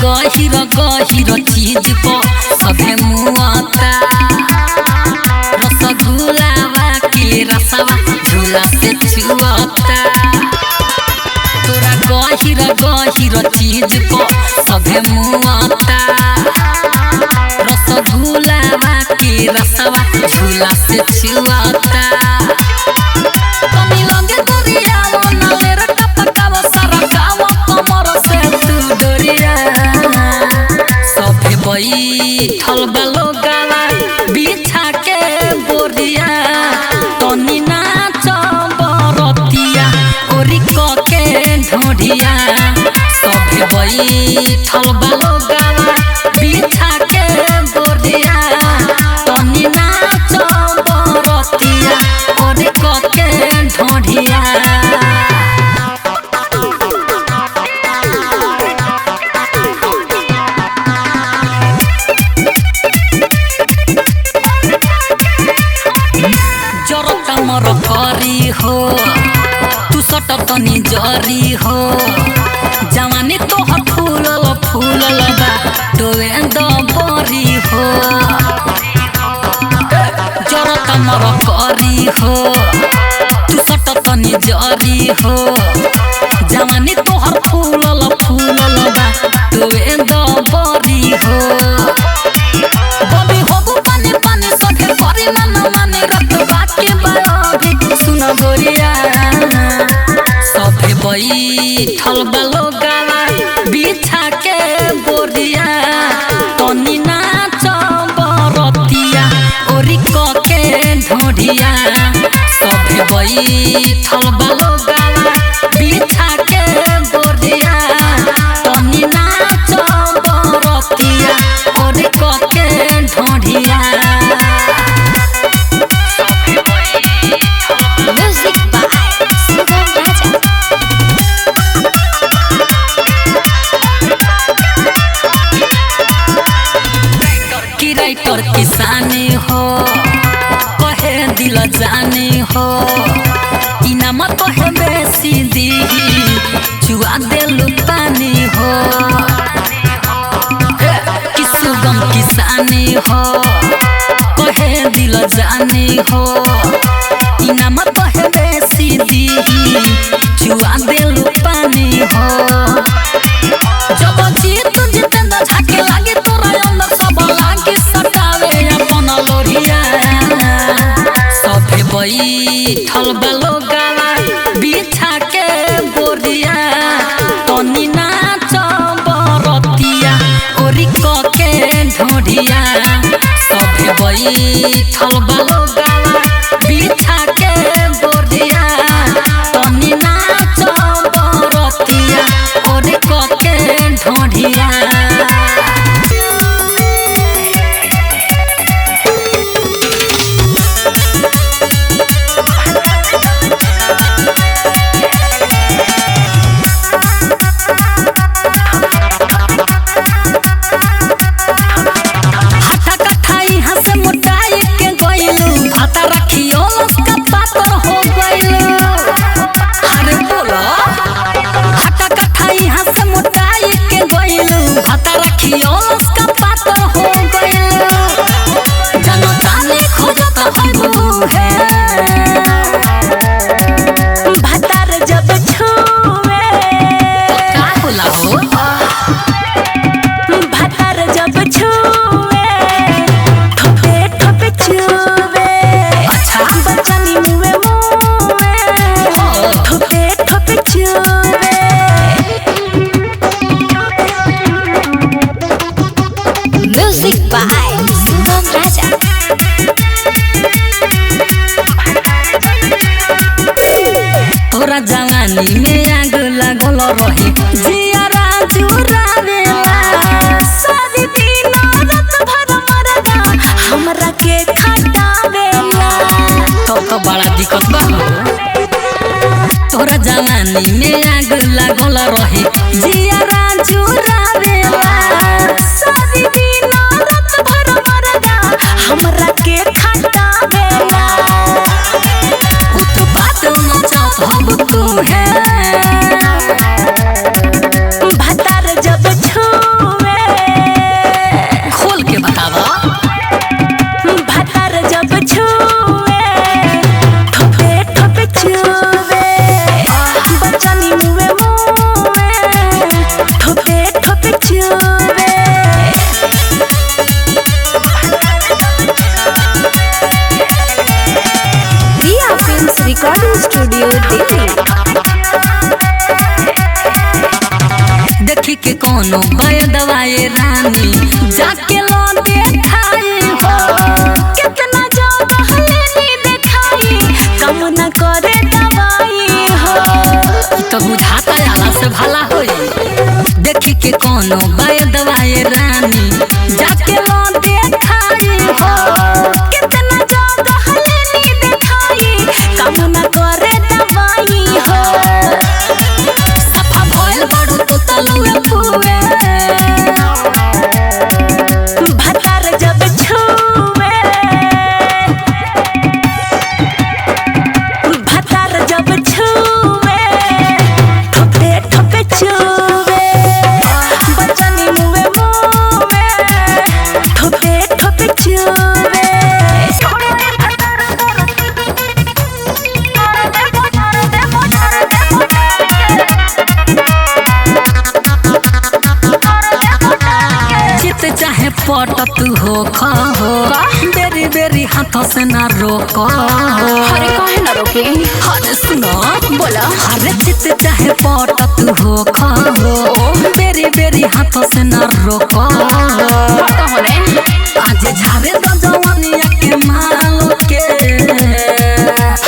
गहिर गहिर चीज को सभे मुआता रसगुल्लावा के रसवा झूला से छुआता। तोरा गहिर गहिर चीज को सभे मुआता रसगुल्लावा के रसवा झूला से छुआता। बैठल बालो गावा बिछा के बोरिया तनी नाच बरतिया ओरी के ढोढ़िया सभे बैठल बालो गावा बिछा के बोरिया तनी नाच बरतिया ओरी के ढोढ़िया। मर करी हो तू सट तनी जरी हो जवानी तोहर फूलल फूलल बा तोए दबरी हो। जरता मर करी हो तू सट तनी जरी हो जवानी तोहर फूलल फूलल बा तोए दबरी हो। बबी होबू पानी पानी सखे करी मन माने रत बाकी सुन गोरिया सभे बैठल बालो गावा बिछा के बोरिया तनी नाच बरतिया ओरी के ढोढ़िया सभे बैठल बालो गावा बिछा के बोरिया तनी नाच बरतिया ओरी के ढोढ़िया। राइटर किसानी हो कहे दिल जानी हो इनाम तो है बेसी दी चुआ दिल पानी हो। किसुगम किसानी हो कहे दिल जानी हो इनाम तो है बेसी दी चुआ दिल पानी हो। जब जीत जितेंद्र झाके लागे तोरा अंदर सब लागे सटावे अपन लोरिया सभे बैठल बालो गावा बिछा के बोरिया तनी नाच बरतिया ओरी के ढोढ़िया सभे बैठल बालो गावा बिछा के बोरिया तनी नाच बरतिया ओरी के ढोढ़िया। तोरा जवानी में आग लागल रही जियारा जुरावेला सारी दिन रात भर मरदा हमरा के खटावेला तो बड़ा दिक्कत बा। तोरा जवानी में आग लागल रही जियारा जुरावेला सारी दिन रात भर मरदा हमरा के खटावेला। बात न चाहत हम तू है देखी के कोनो दवाई रानी जाके लो देखाई हो कितना जगह लेनी देखाई कम न करे दवाई हो तो बुझाता आला से भला होई देखी के कोनो दवाई रानी जाके लो देखाई हो कितना जगह लेनी देखाई कम न करे दवाई हो सफा भइल बड़ू तो तलुए पुए भतार जब छुए भतार जब छुए ठोके ठोके छुए बचनी मुए मुए ठोके ठोके छुए चित चाहे पट तू हो खो बेरी बेरी हाथों से ना रोको अरे काहे ना रोके अरे सुनो बोला अरे चित चाहे पट तू हो खो बेरी बेरी हाथों से ना रोको होने आज झारे तो जवानिया के माल के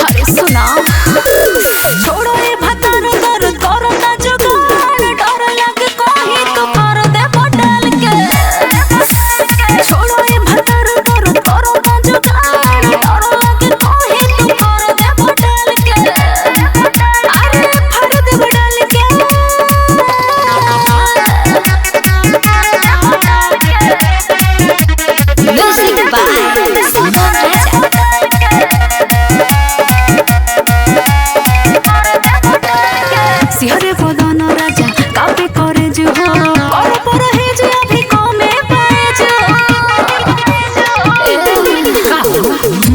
अरे सुना छोड़ो ये भतार दर करो ना जुगाड़ डर लगे कोई तो कर दे बदल के छोड़ो ये भतार दर करो ना जुगाड़ डर लगे कोई तो कर दे बदल के अरे फर दे बदल के म्यूजिक बाय सुगम राजा सिहरे बदन राजा कापे करे जो और पर है जो अभी कमे पाए जो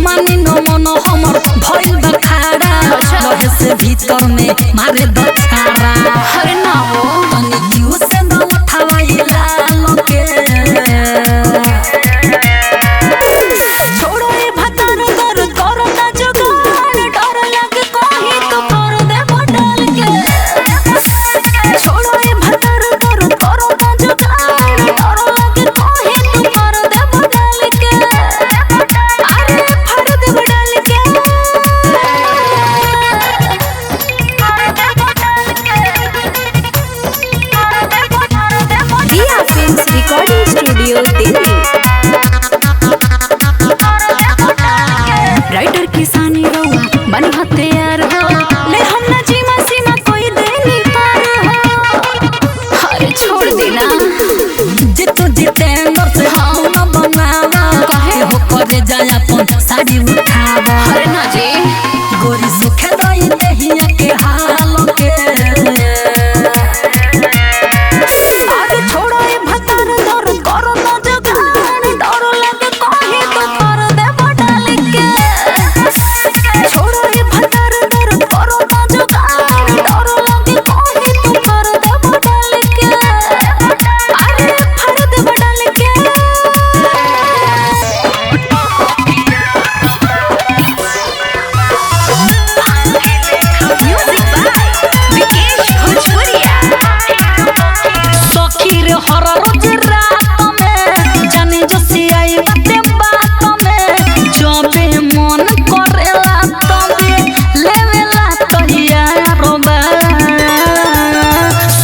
मानी न मन हमर भइल बखाड़ा रहे से भीतर में मारे दछाड़ा अरे ना हो तनी जीव से न उठावाई लाल के छोड़ो ये भतार दर करो ना जुगाड़ डर लगे कोई तो कर दे बदल के छोड़ो ये भतार दर करो ना जुगाड़ डर लगे कोई तो कर दे बदल के अरे फर दे बदल के दिया films recording studio Delhi writer किसानी रहुआ बनी हथियार हो ले हम ना जीमा सीमा कोई दे नहीं पार हो अरे छोड़ देना जितु जितेंद्र से हम न बनावा काहे? हो करे जाय अपन साड़ी उठावा अरे ना जी गोरी सुखे दई देहिया के हाल के अरे छोड़ो ये भतार दर करो ना जुगाड़ डर लगे कोई तो कर दे बदल के छोड़ो ये भतार दर करो ना जुगाड़ डर लगे कोई तो कर दे बदल के अरे फर दे बदल के म्यूजिक बाय विकेश भोजपुरिया सखी रे हर रोज रात में जाने जो से आई बाते बात में जबे मन करेला तबे लेवेला तहिया रोबा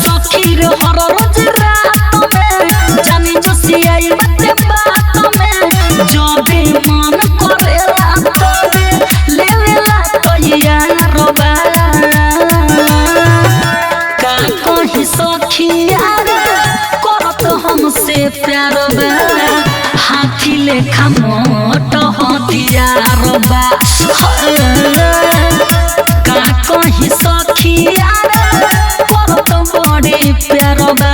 सखी रे हर रोज रात में जाने जो से आई बाते बात में जबे मन करेला तबे लेवेला तहिया रोबा का कहीं सखिया करत हमसे प्यार बा हाथी लेखा मोट हथियार बा का कहीं सखिया करत बड़े प्यार बा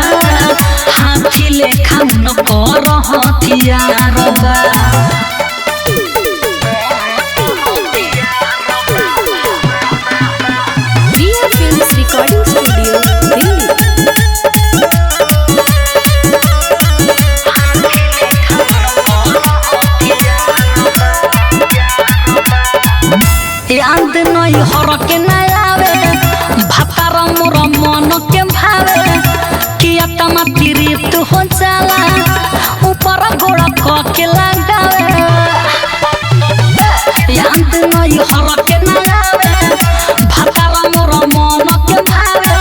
हाथी लेखा न कर हथियार बा दिया फिल्म्स रिकॉर्डिंग स्टूडियो दिल्ली याद नहीं हर के न आवे भातार मोर मन के भावे किया हो जाला ऊपर गोड़ के लगावे याद नहीं हर के ना आवे भातारा मोर मन के भावे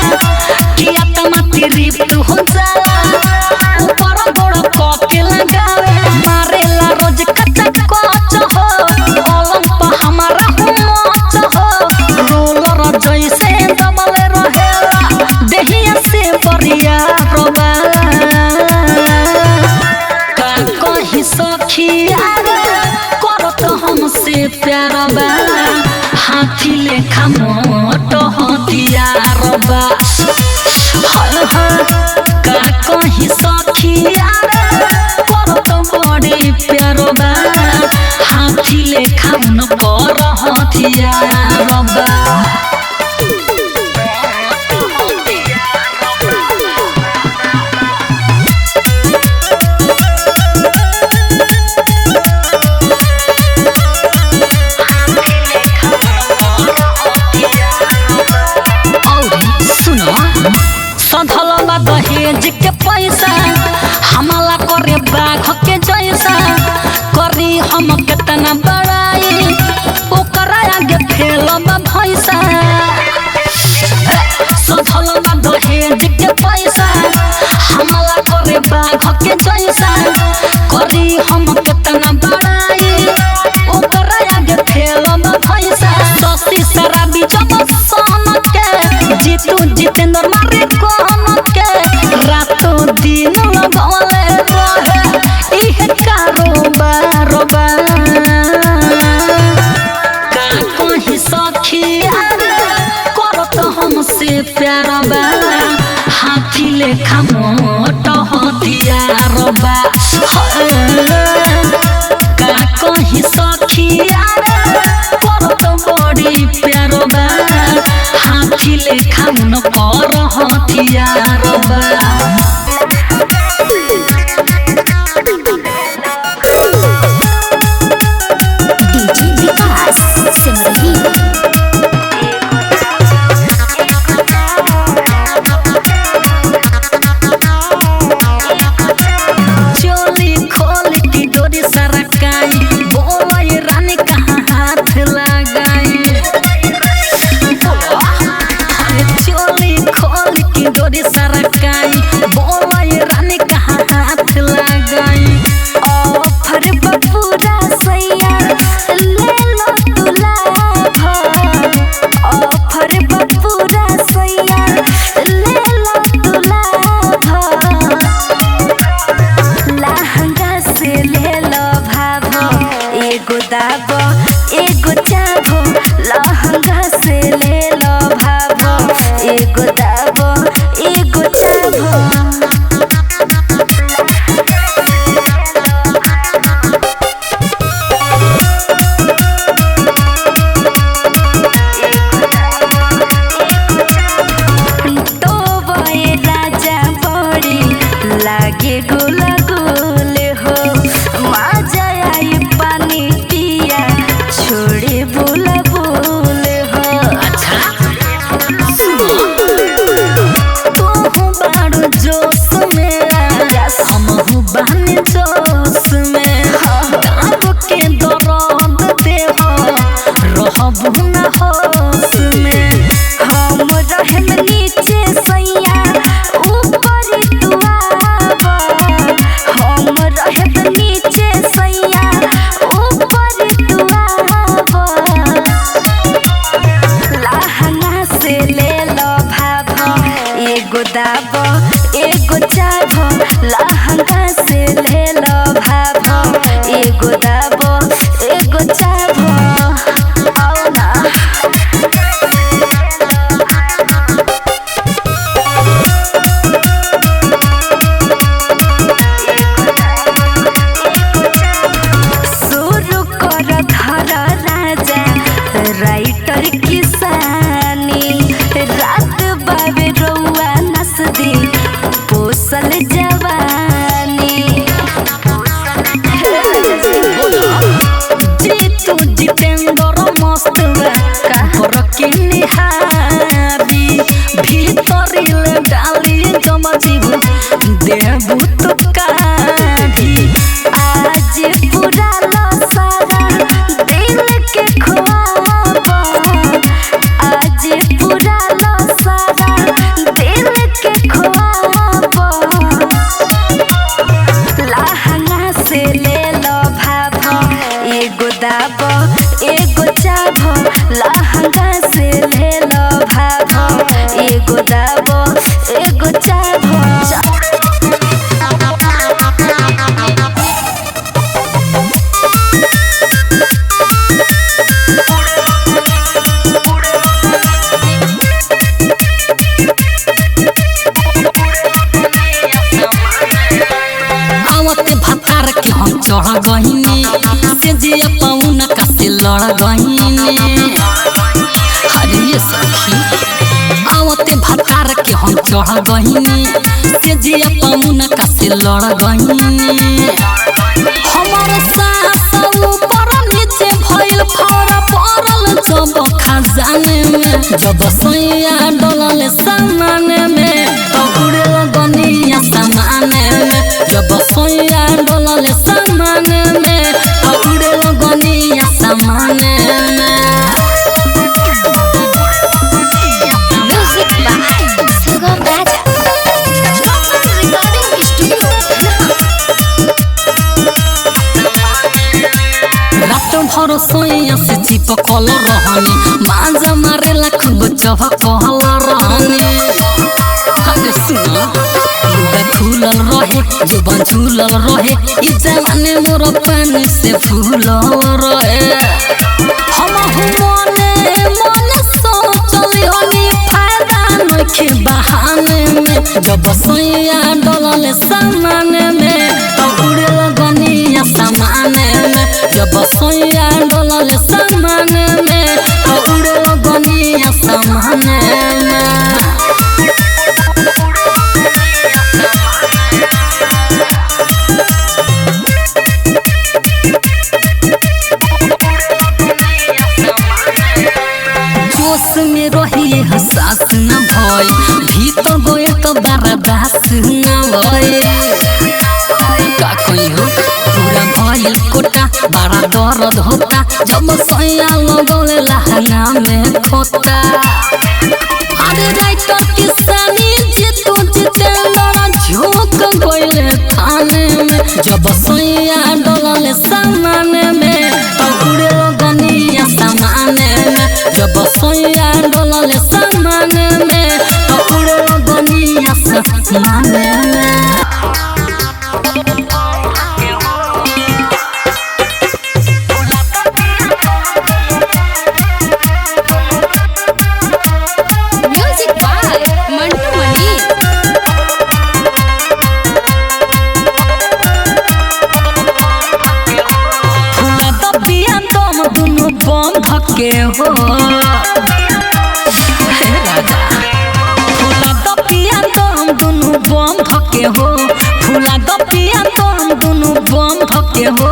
किया तमाती रिप्त हो जाला ऊपर गोड़ के लगावे मारेला रोज कच्चा कच हो ओलम पर हमारा मच हो रोलर जैसे दबले रहेला देहिया से बरिया रोबा का कहीं सखिया करत हमसे प्यार बा हाथी लेखा मोट हथियार बा का कहीं सखिया करत बड़ी प्यार बा हाथी लेखा उनकर हथियार बा सधल दहेज के पैसा हमला करे बाघ के जैसा करी हम कितना बड़ाई ओकरा आगे फेलब भैसा सधल दहेज के पैसा हमला करे बाघ के जैसा करी हम कितना बड़ाई ओकरा आगे फेलब भैसा सस्ती शराबी जब सन के जीतू जितेंद्र मारे रातों दिन लगौले रहे इह कारोबार बा का कहीं सखिया करत हमसे प्यार बा हाथी लेखा मोट हथियार बा का कहीं सखिया करत बड़ी प्यार बा हाथी लेखा उनकर हथियार बा डीजे विकास सिमरही चोली खोल की डोरी सरकाई बोले रानी कहाँ हाथ लगाई चोली खोल की डोरी सरकाई बोले रानी कहाँ हाथ लगाई ऑफर बपूरा सैया ले लो दुलाभ ऑफर बपूरा सैया ले लो दुलाभ लहंगा से ले लो भाभो एगो दाबो एगो चाभो लहंगा से ले लो भाभो एगो दाबो एगो चाभो तो बे राजा बड़ी लागे गुल गुल हो मजा आई पानी पिया छोड़े बुल बुल हो अच्छा तू बाड़ू जोश में हमहू बहन जोश में दाब के दर्द देह रहबू न होश में हम रहम नीचे सैया ऊपर दुआब हम रहम नीचे सैया ऊपर दुआब लहंगा से ले लो भाभो एगो दाबो एगो देबू तो काढ़ी आज पूरा सारा दिल के ख्वाब आज पूरा सारा दिल के ख्वाब लहंगा से ले लो भाभ एगो दाब एगो चाभ लहंगा से ले लो भाभ एगो दाब एगो चाभ चढ़ गहिनी से जे पौना का से लड़ गहिनी हरे सखी आवते भतार के हम चढ़ गहिनी से जे पौना का से लड़ गहिनी हमर सास ऊपर नीचे भइल फौरा पड़ल जब खजाने में जब सैया डलल सामान में तो उड़े लगनिया सामान में जब सैया डलल सामान में तो उड़े लगनिया सामान में Music by Sugam Raja. Recording studio. रात भर सोया से चिपकल रहनी माजा मारेला खूब चहकल रहनी अरे सुनो लुगा खुलल रहे जुबान झूलल रहे इ जवानी मोर पानी से फूलल रहे हम मने मने सोचली हनी फायदा नइखे बहाने में जब सैया डलल सामान में तो उड़े लगनिया सामान में जब सैया डलल सामान में तो उड़े लगनिया सामान में जोश में रही हसास न भय भीतर गए तो बर्दाश्त न भय का कोई हो पूरा भइल कोटा बड़ा दर्द होता जब सैया लगल लहंगा में खोता अरे राइटर किसानी जीतू जितेंद्र झोंक गइले थाने में जब सैया डलल सामान में तो उड़े लगनिया सामान में जब सैया डलल सामान में तो उड़े लगनिया सामान में Music by Mantu Mani. फूला दबिया तुम दुनु बम धके हो हे राजा फूला दबिया तुम दुनु बम धके हो फूला दबिया तुम दुनु बम धके हो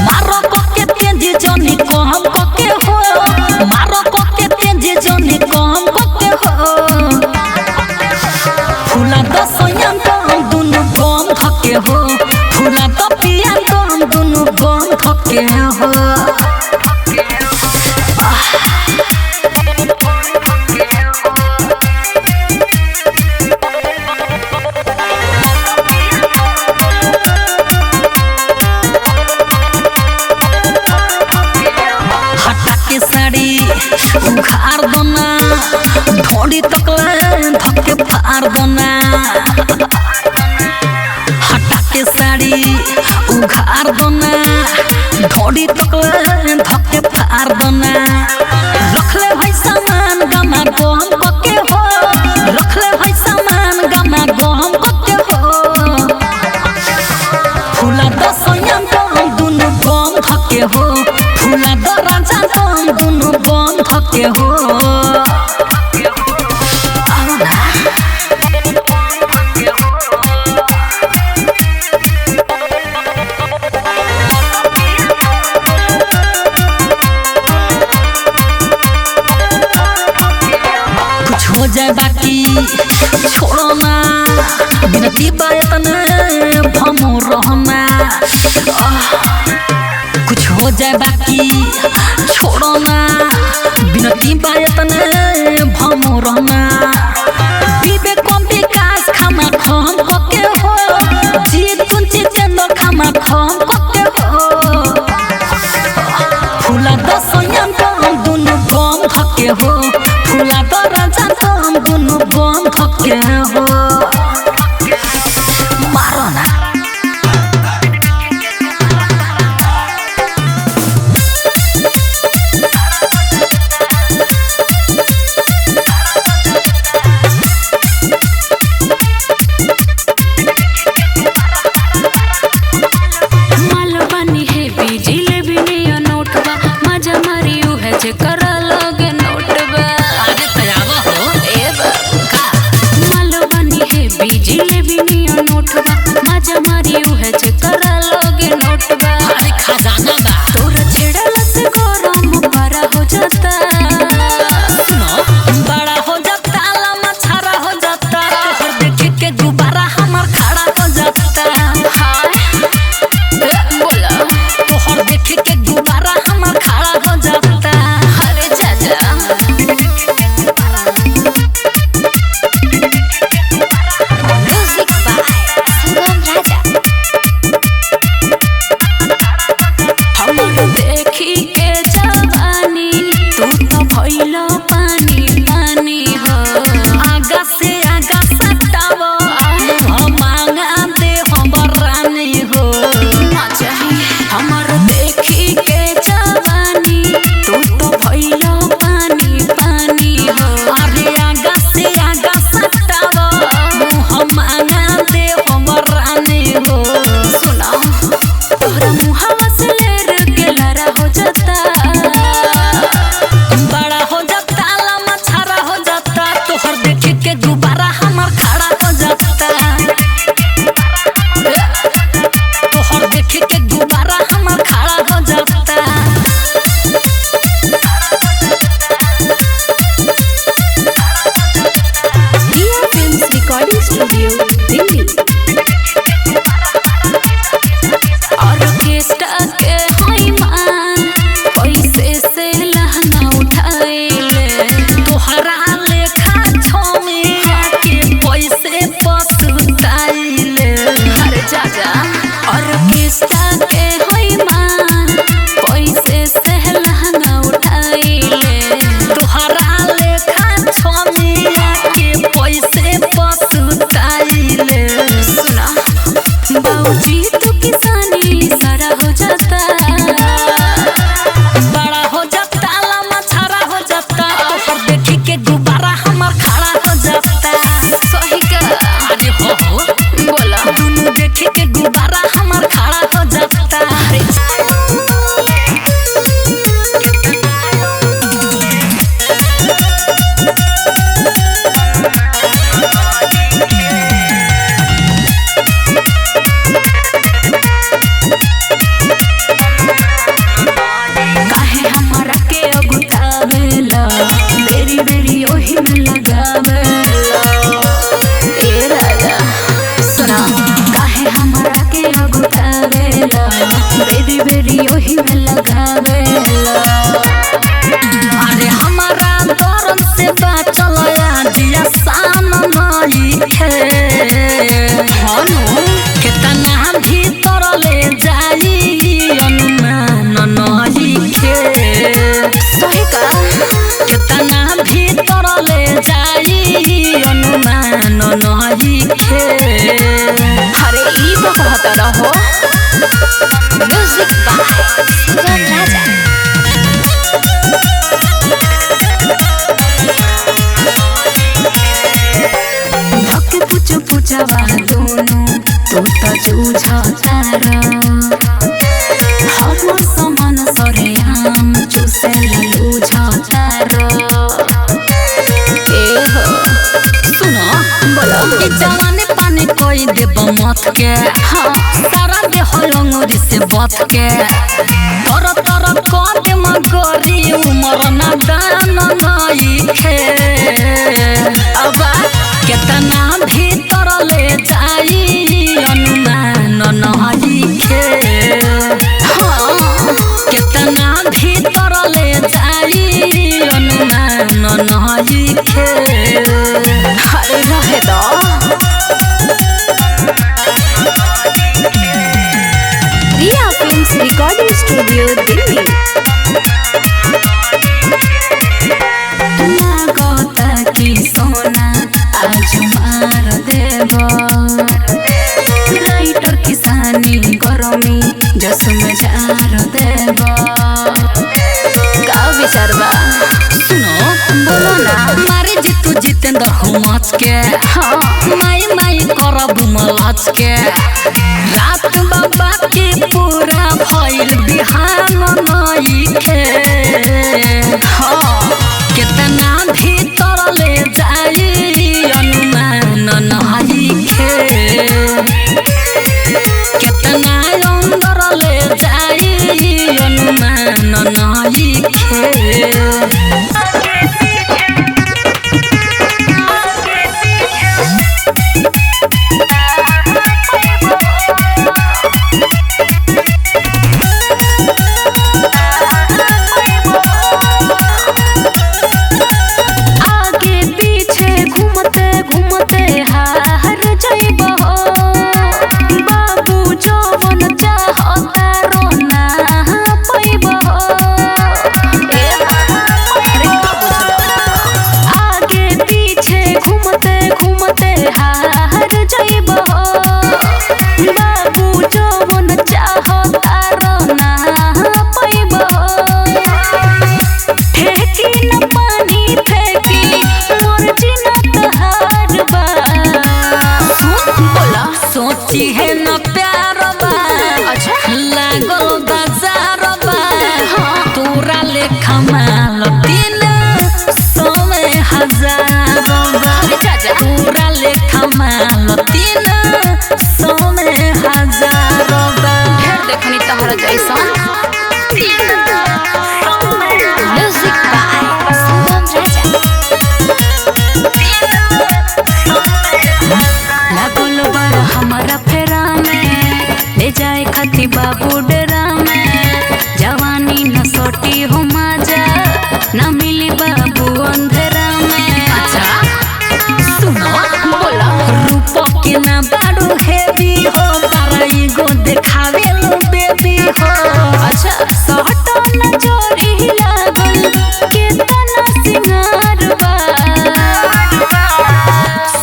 मारो कके तेजी जनी कहम कके हो मारो कके तेजी जनी कहम कके हो फूला दसयन तुम दुनु बम धके हो फूला दबिया तुम दुनु बम धके हो हटा के साड़ी उखाड़ दोना ढोड़ी तकले धके फाड़ दोना हटा के साड़ी उखाड़ दोना ढोड़ी तकले धके फाड़ दोना रखले भाई सामान गमा गम कके हो रखले भाई सामान गमा गम कके हो फूला दसयन तुम दुनु बम धके हो फूला दराजा तुम दुनु बम धके हो कुछ हो जाए बाकी छोड़ो ना बिनती बायतन भमो रहना कुछ हो जाए बाकी छोड़ो ना बिनती बायतन भमो रहना विवेक विकास खामा खम कके हो जीत कुंची चंदो खामा खम कके हो फुला दसयन तम दुनु बम धके हो फुला दरजा तम दुनु बम धके हो मारो ना खजाना बा तोरा छेड़ला से गरम बड़ा हो जाता बड़ा हो जाता लम्बा छाड़ा हो जाता तोहर देख के गुब्बारा हमार खड़ा हो जाता बोला तोहर देख के गुब्बारा हमार खड़ा हो जाता अरे चाचा म्यूजिक बाय सुगम राजा हमर देखी के जवानी तू तो भइलो पानी पानी हो आगा से आगा सटावो हम मांगा दे हमर रानी हो ना चाहिए हमर देखी के जवानी तू तो भइलो पानी पानी हो अरे आगा से आगा सटावो हम मांगा दे हमर रानी हो सुना तोहरा मुहावा से लेर के लड़ा हो जाता बड़ा हो जाता लम्बा छाड़ा हो जाता तोहर देख के गुब्बारा हमार खड़ा हो जाता तोहर देख के गुब्बारा हमार खड़ा हो जाता Riya films recording studio Delhi orchestra के हई मान पैसे से लहंगा उठाइले तोहरा लेखा छोमिया के पैसे पसुताइले अरे चाचा ऑर्केस्ट्रा के हई मान पैसे से लहंगा उठाइले तोहरा लेखा छोमिया के पैसे पसुताइले सुना बाबूजी तू किसानी सारा हो जाता बड़ा हो जाता लम्बा छाड़ा हो जाता तोहर देखी के गुब्बारा हमार खड़ा हो जाता सही का अरे हो बोला दुनु देखी के गुब्बारा हमार खड़ा हो जाता अरे काहे हमरा के अगुतावेला बेरी बेरी ओही में लगावेला ए राजा सुना काहे हमरा के अगुतावेला बेरी बेरी ओही में लगावेला अरे हमारा दरद से बाचल जिया सान नई खे हनु केतना भीतर ले जाई अनुमान नई खे सही का केतना भीतर ले जाई अनुमान नई खे अरे ई तो कहता रहो म्यूजिक बाय सुगम राजा धके पूछ पूछवा दोनों तू तो जूझता हम समान सरे हम चूसे लूझता ए हो सुनो बोलो जवानी पानी कोई देब मत के सारा देह अंगूरी से बत के तर तर कर मगरी उमर ना दान नई खे अब केतना भीतर ले जाई अनुमान नई खे केतना भीतर ले जाई अनुमान नई खे अरे रहे दो रिया फिल्म्स रिकॉर्डिंग स्टूडियो दिल्ली। लागता कि सोना आज मार देब राइटर किसानी गरमी जस में जार देब का विचार बा सुनो बोलो ना मारे जितू जितेंद्र हो मच के माई माई करब मलच के रात बाबा के पूरा भइल बिहान नई खे केतना भीतर ले जाई अनुमान नई खे केतना अंदर ले जाई अनुमान नई खे सोची है न प्यार बा लागल बाजार बा तोरा लेखा माल 300,000 बा तोरा लेखा माल 300,000 बा ढेर देखनी तहरा जैसन म्यूजिक बाय सुगम राजा। लागल बड़ा हमारा फेरा में ले जाए खाती बाबू डरा में जवानी न सोटी हो माजा न मिली बाबू अंधेरा में अच्छा सुनो बोला रूप के ना बाड़ू हेवी हो पाराई गो देखावे लो बेबी हो अच्छा सहटा न चोरी लागल केतना सिंगार बा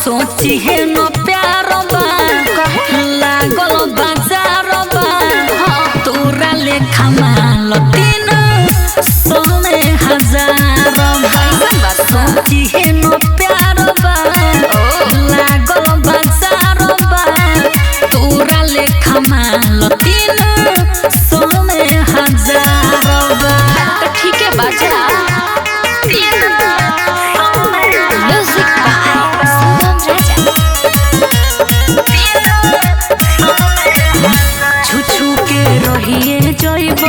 सोची है न प्यार बा लागल बाजार बा तोरा लेखा माल 300,000 बा सोची है न प्यार बा लागल बाजार बा तोरा लेखा माल 300,000 बा तो ठीक है बाजा म्यूजिक बाय सुगम राजा। छुछु के रहिए जइब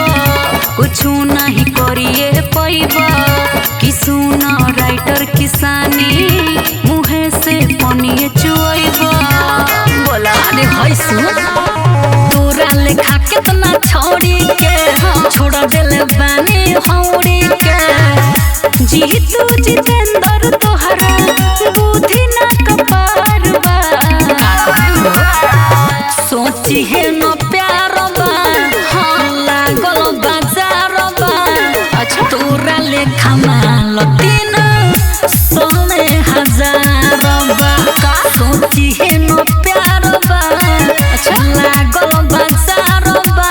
कुछु नहीं करिए पैब कि सुन राइटर किसानी मुहे से पनिए चुइब बोला अरे है सुन तोरा लेखा कितना छोड़ी के छोड़ देले बानी हौड़ी के जीतू जितेंद्र तोहरा बुद्धि ना कपार बा सोची है न प्यार बा लागल बाजार बा अच्छा तोरा लेखा माल 300,000 बा सोची है न प्यार बा अच्छा लागल बाजार बा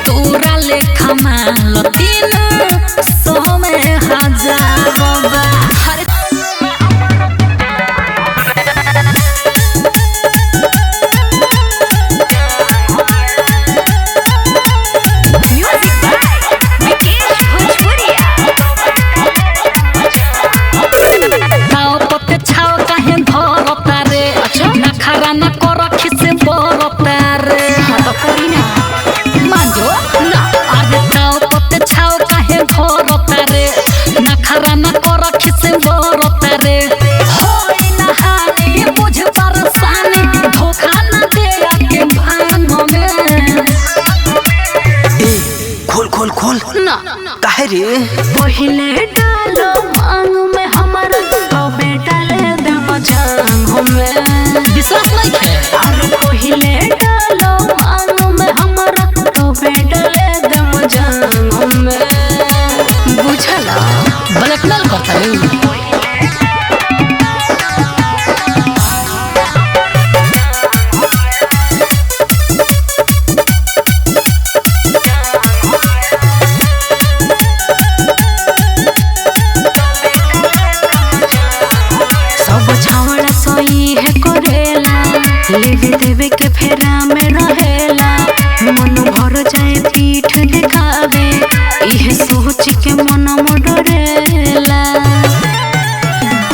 तोरा लेखा माल 300,000 बा छाव काहे धरता रे अच्छा नखरा न सुना काहे रे पहिले डालो मांग में हमारा तो बेटा ले दे मजांग हमें विश्वास नहीं है। अरे पहिले डालो मांग में हमारा तो बेटा ले दे मजांग हमें बुझला ब्लैकमेल करता है। लेवे देवे के फेरा में रहेला मन भर जाए पीठ दिखावे इहे सोच के मन डरेला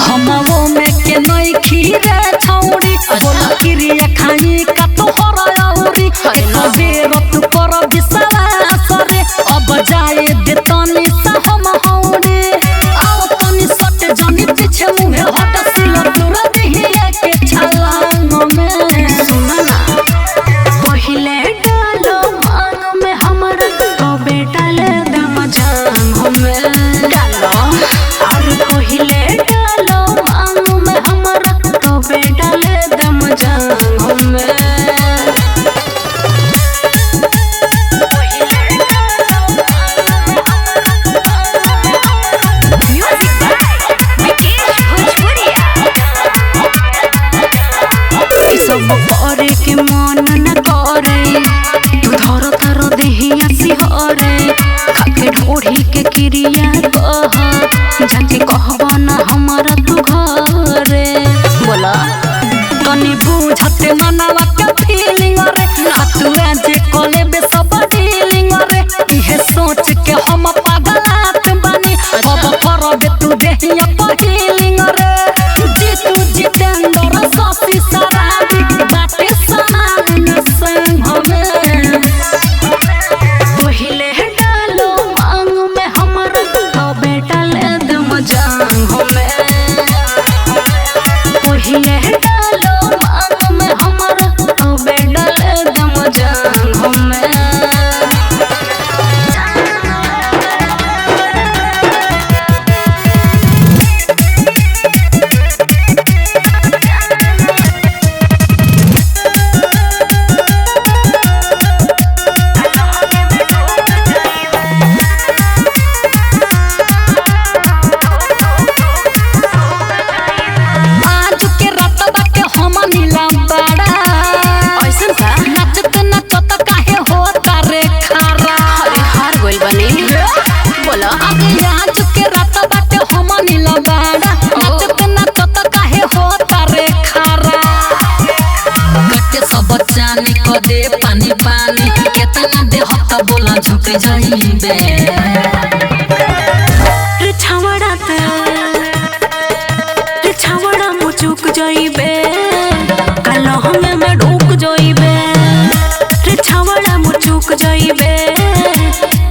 हम वो में के नई खीरे छौड़ी बोला क्रिया खाई का तो हराउरी एक बेर तू कर विश्वास रे अब जाए दे तनी सा हम हौरे आओ तनी सट जानी पीछे मुहे हट सिल दूर दिहिए के छलांग में सुना ना पहिले डालो मांग में हमारा तो बेटा ले दे मजांग हमें डालो और पहिले डालो मांग में हमारा तो बेटा ले दे मजांग हमें सब करे के मन न करे तू धर तर देहिया सिहरे खाके ढोढ़ी के क्रिया कह जाके कहबा ना हमारा तू घरे बोला तनी बुझते मनवा के फीलिंग रे तू जे कोले बे सब डीलिंग रे इहे सोच के हम पागलात बानी अब करबे तू देहिया पहीलिंग रे जीतू जितेंद्र ससी सराबी बाटे समान संग हमें पहिले डालो मांग में हमारा तो बेटा ले दे मजांग हमें पहिले डालो मांग में हमारा तो बेटा ले दे मजांग हमें आज के रात बाके हम नीला बड़ा ऐसन का नचत नचत काहे होता रे खारा अरे हार गइल बनी बोला अरे आज के रात बाटे हम नीला बड़ा नचत नचत काहे होता रे खारा कटे सब जाने को दे पानी पानी केतना दे हत्ता बोला झुक जाइबे रे छावड़ा मुचुक जाइबे कल हमें में ढूक जाइबे रे छावड़ा मुचुक जाइबे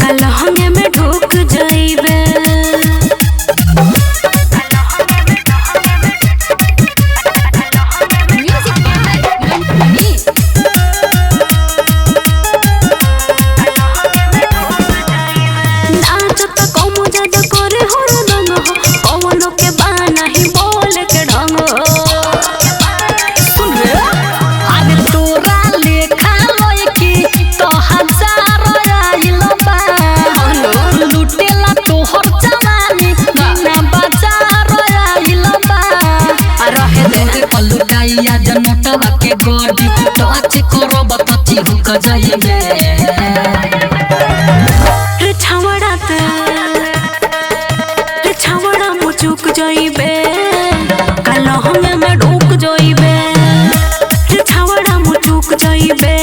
कल हमें में ढूक जाइबे नाच त कम ज्यादा करे हो रंग हो कौनो के बाना ही बोल के ढंग हो सुन रे अरे तोरा लेखा लइकी तो हजार आइल बा लुटेला तोहर जवानी बिना बाजार आइल बा रहे दे पलुटाइया जनटवा के गोडी टच करब तची हुक जाइबे रे छावड़ा मुचुक जाइबे कल हमें में ढूक जाइबे रे छावड़ा मुचुक जाइबे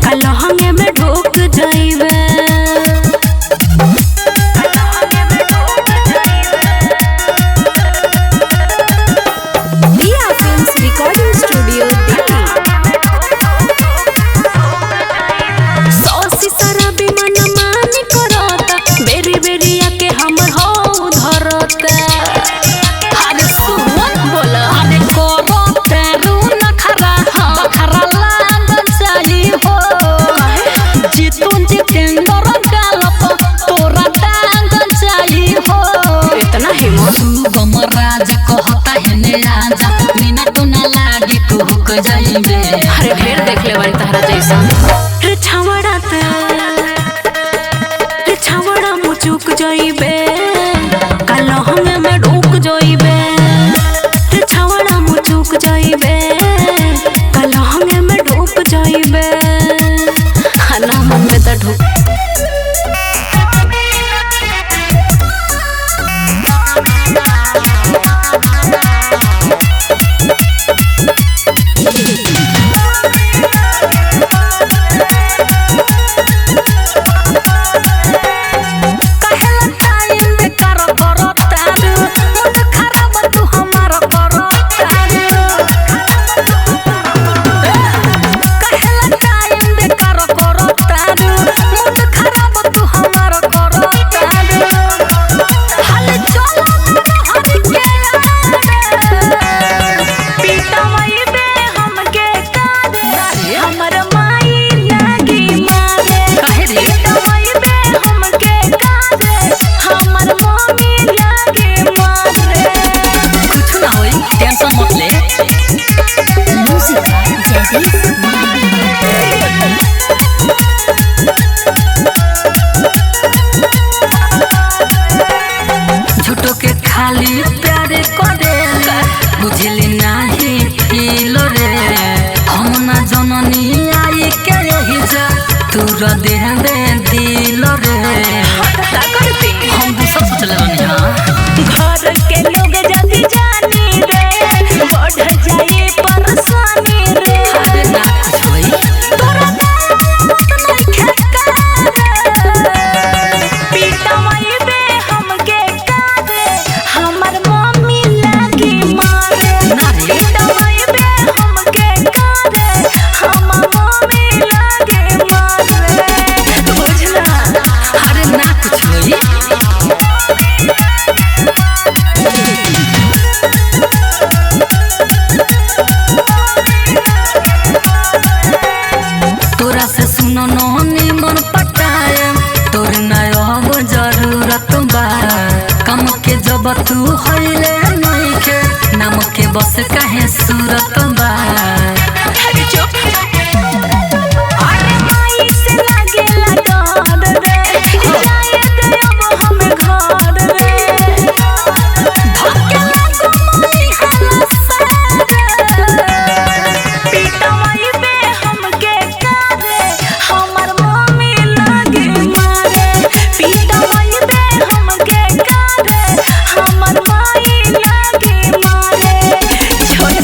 कल हमें में ढूक जाइबे दिया films recording studio Delhi sauce देख ले बारी तहरा जैसा रे छावड़ा मुचुक जाइबे कलह में ढूक जाइबे रे छावड़ा मुचुक जाइबे कलह में ढूक जाइबे खाना मन में त ढूक झूठो के खाली प्यारे करे बुझली नाही फील रे हम ना जननी आई के यही जा तूर दे दिल रे हम दूसरा सोचल रहनी हां घर के लोग जल्दी जानी रे बढ़ जाए परेशानी रे अरे ना कुछ होई तोरा नहीं खेका पीटा मई बे हमके कादे हमर मम्मी लागी मारे ना रे पीटा मई बे हमके कादे हमर मम्मी लागी मारे बुझना अरे ना कुछ होई तोरा से सुनो नोनी मन पटाए तोर ना अब जरूरत बा कम के जब तू है